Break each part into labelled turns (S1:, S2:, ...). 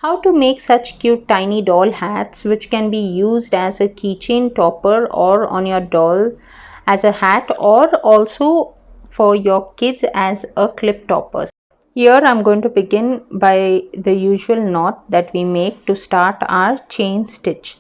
S1: How to make such cute tiny doll hats which can be used as a keychain topper or on your doll as a hat, or also for your kids as a clip topper. Here I'm going to begin by the usual knot that we make to start our chain stitch,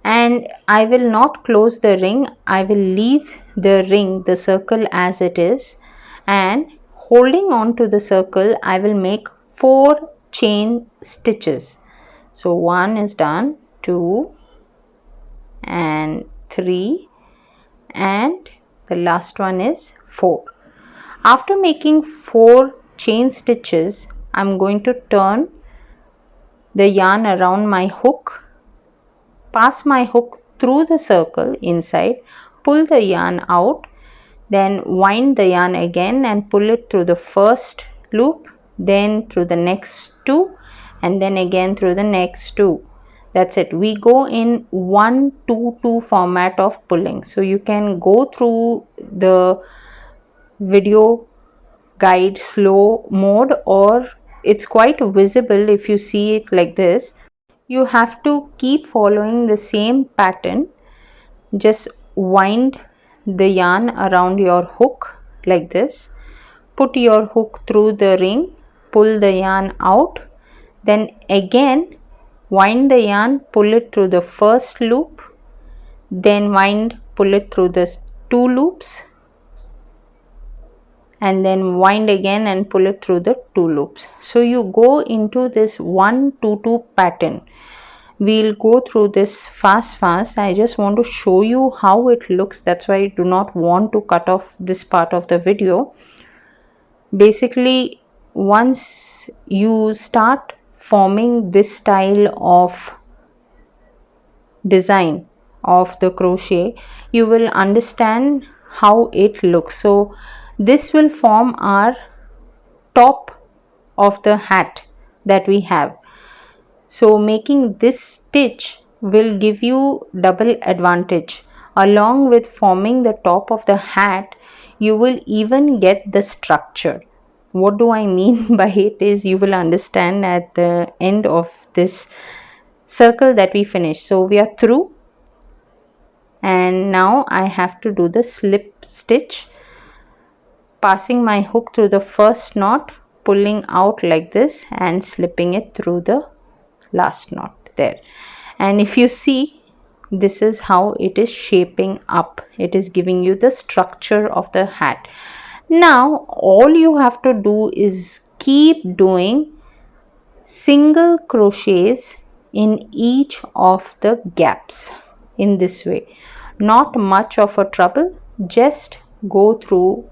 S1: and I will not close the ring. I will leave the ring, the circle as it is, and holding on to the circle I will make 4 chain stitches. So 1 is done, 2 and 3, and the last one is 4. After making 4 chain stitches, I'm going to turn the yarn around my hook, pass my hook through the circle inside, pull the yarn out, then wind the yarn again and pull it through the first loop, then through the next 2, and then again through the next 2. That's it. We go in 1-2-2 format of pulling. So you can go through the video guide slow mode, or it's quite visible if you see it like this. You have to keep following the same pattern. Just wind the yarn around your hook like this, put your hook through the ring, pull the yarn out, then again wind the yarn, pull it through the first loop, then wind, pull it through the 2 loops, and then wind again and pull it through the 2 loops. So you go into this 1-2-2 pattern. We'll go through this fast. I just want to show you how it looks. That's why I do not want to cut off this part of the video. Basically, once you start forming this style of design of the crochet, you will understand how it looks. So this will form our top of the hat that we have. So making this stitch will give you double advantage. Along with forming the top of the hat, you will even get the structure. What do I mean by it is, you will understand at the end of this circle that we finished. So we are through, and now I have to do the slip stitch, passing my hook through the first knot, pulling out like this and slipping it through the last knot there. And if you see, this is how it is shaping up. It is giving you the structure of the hat. Now all you have to do is keep doing single crochets in each of the gaps in this way. Not much of a trouble, just go through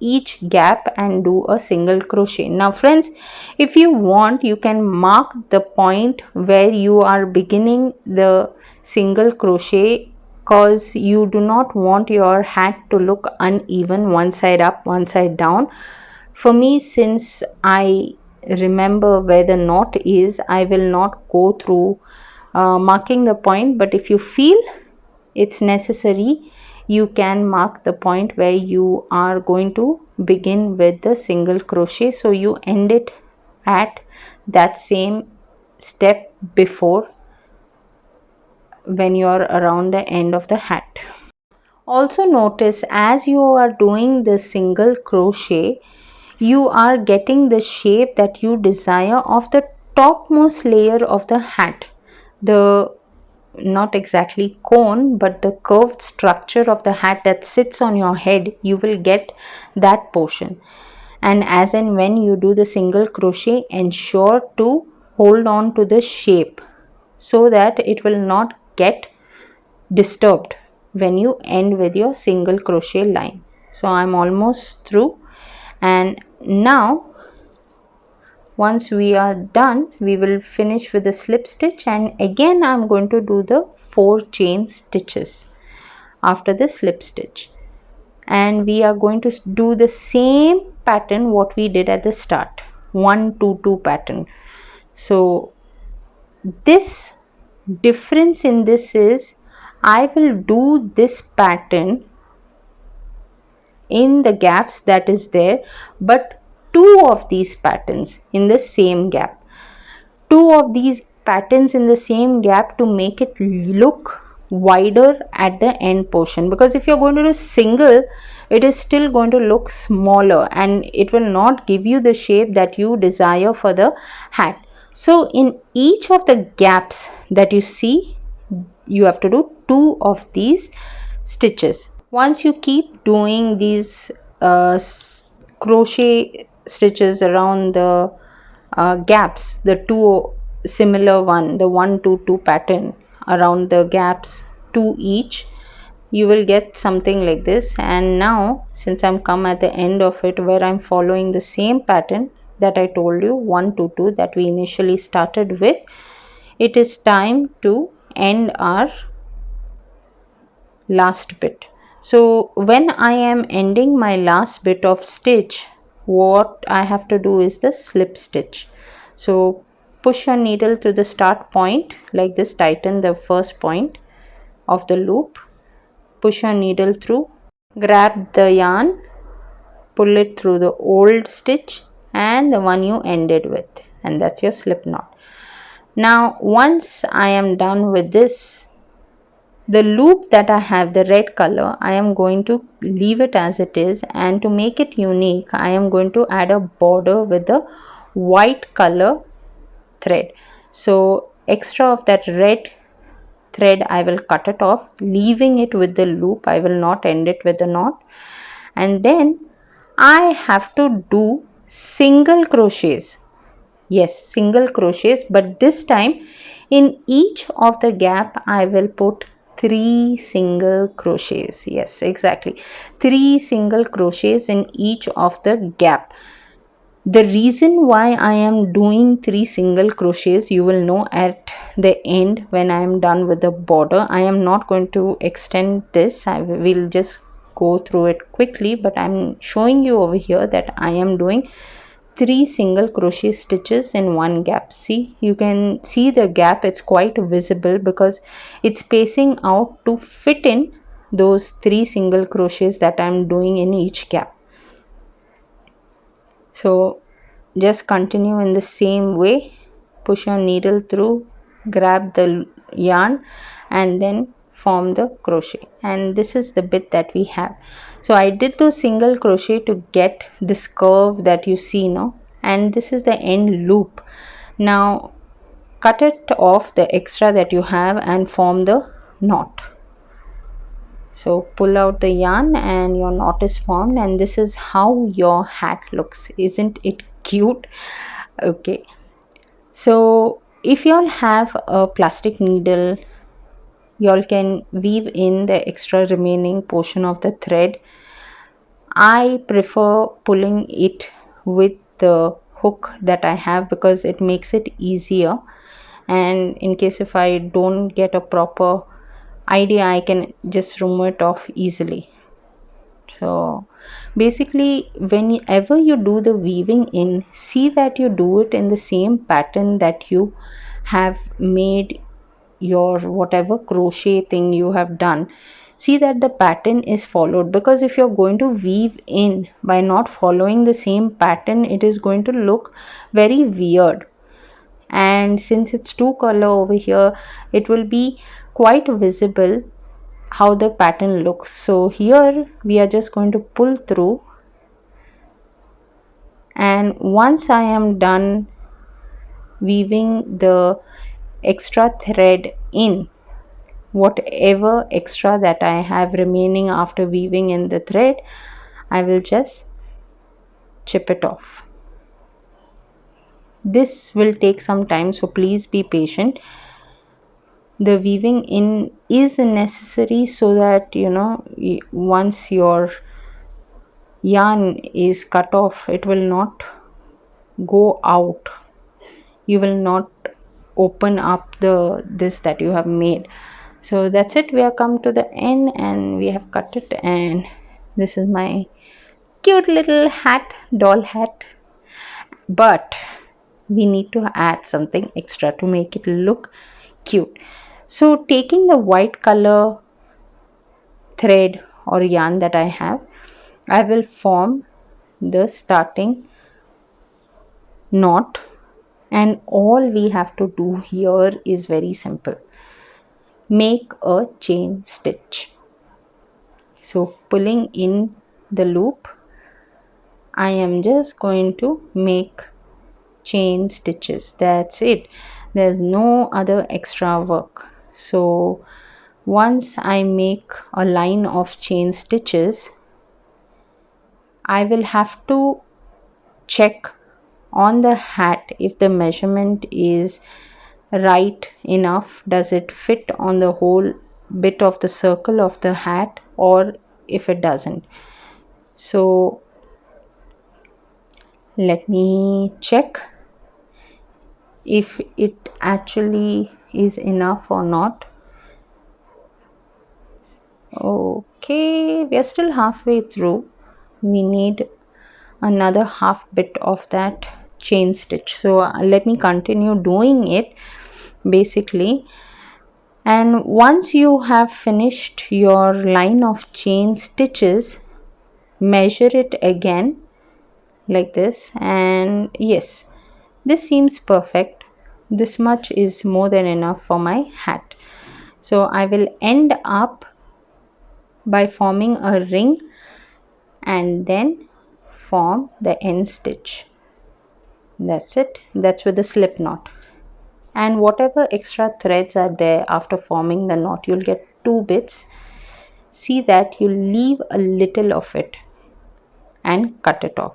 S1: each gap and do a single crochet. Now friends, if you want, you can mark the point where you are beginning the single crochet, cause you do not want your hat to look uneven, one side up, one side down. For me, since I remember where the knot is, I will not go through marking the point, but if you feel it's necessary, you can mark the point where you are going to begin with the single crochet, so you end it at that same step before when you are around the end of the hat. Also notice, as you are doing the single crochet, you are getting the shape that you desire of the topmost layer of the hat, the not exactly cone, but the curved structure of the hat that sits on your head. You will get that portion, and as and when you do the single crochet, ensure to hold on to the shape so that it will not get disturbed when you end with your single crochet line. So I'm almost through, and now once we are done, we will finish with the slip stitch, and again I'm going to do the 4 chain stitches after the slip stitch, and we are going to do the same pattern what we did at the start, 1-2-2 pattern. So this difference in this is, I will do this pattern in the gaps that is there, but 2 of these patterns in the same gap. two of these patterns in the same gap to make it look wider at the end portion, because if you're going to do single, it is still going to look smaller and it will not give you the shape that you desire for the hat. So in each of the gaps that you see, you have to do two of these stitches. Once you keep doing these crochet stitches around the gaps, the two similar one, the 1 2 2 pattern around the gaps, two each, you will get something like this. And now since I'm come at the end of it, where I'm following the same pattern that I told you, 1 2 2, that we initially started with, it is time to end our last bit. So when I am ending my last bit of stitch, what I have to do is the slip stitch. So push your needle to the start point like this, tighten the first point of the loop, push your needle through, grab the yarn, pull it through the old stitch and the one you ended with, and that's your slip knot. Now once I am done with this, the loop that I have, the red color, I am going to leave it as it is, and to make it unique, I am going to add a border with the white color thread. So extra of that red thread, I will cut it off, leaving it with the loop. I will not end it with a knot. And then I have to do single crochets. Yes, single crochets, but this time in each of the gap I will put 3 single crochets. Yes, exactly, 3 single crochets in each of the gap. The reason why I am doing 3 single crochets, you will know at the end when I am done with the border. I am not going to extend this, I will just go through it quickly, but I'm showing you over here that I am doing 3 single crochet stitches in one gap. See, you can see the gap, it's quite visible because it's spacing out to fit in those 3 single crochets that I'm doing in each gap. So just continue in the same way, push your needle through, grab the yarn and then form the crochet, and this is the bit that we have. So I did those single crochet to get this curve that you see now, and this is the end loop. Now cut it off, the extra that you have, and form the knot. So pull out the yarn and your knot is formed, and this is how your hat looks. Isn't it cute? Okay, so if you all have a plastic needle, you all can weave in the extra remaining portion of the thread. I prefer pulling it with the hook that I have because it makes it easier, and in case if I don't get a proper idea, I can just remove it off easily. So basically whenever you do the weaving in, see that you do it in the same pattern that you have made your whatever crochet thing you have done. See that the pattern is followed, because if you're going to weave in by not following the same pattern, it is going to look very weird. And since it's two color over here, it will be quite visible how the pattern looks. So here we are just going to pull through, and once I am done weaving the extra thread in, whatever extra that I have remaining after weaving in the thread, I will just chip it off. This will take some time, so please be patient. The weaving in is necessary so that once your yarn is cut off, it will not go out, you will not open up the this that you have made. So that's it, we have come to the end and we have cut it, and this is my cute little hat, doll hat. But we need to add something extra to make it look cute. So taking the white color thread or yarn that I have, I will form the starting knot And all we have to do here is very simple. Make a chain stitch. So pulling in the loop, I am just going to make chain stitches. That's it. There's no other extra work. So once I make a line of chain stitches, I will have to check on the hat if the measurement is right enough. Does it fit on the whole bit of the circle of the hat, or if it doesn't? So let me check if it actually is enough or not. Okay, we are still halfway through. We need another half bit of that chain stitch, so let me continue doing it basically. And once you have finished your line of chain stitches, measure it again like this, and yes, this seems perfect. This much is more than enough for my hat. So I will end up by forming a ring and then form the end stitch. That's it. That's with the slip knot. And whatever extra threads are there after forming the knot, you'll get two bits. See that you leave a little of it and cut it off.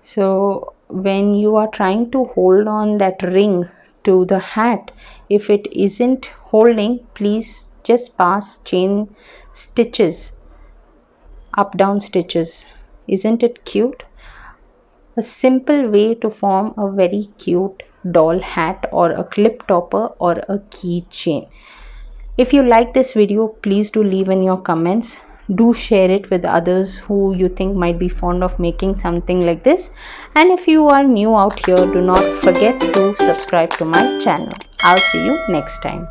S1: So when you are trying to hold on that ring to the hat, if it isn't holding, please just pass chain stitches, up down stitches. Isn't it cute? A simple way to form a very cute doll hat or a clip topper or a keychain. If you like this video, please do leave in your comments. Do share it with others who you think might be fond of making something like this. And if you are new out here, do not forget to subscribe to my channel. I'll see you next time.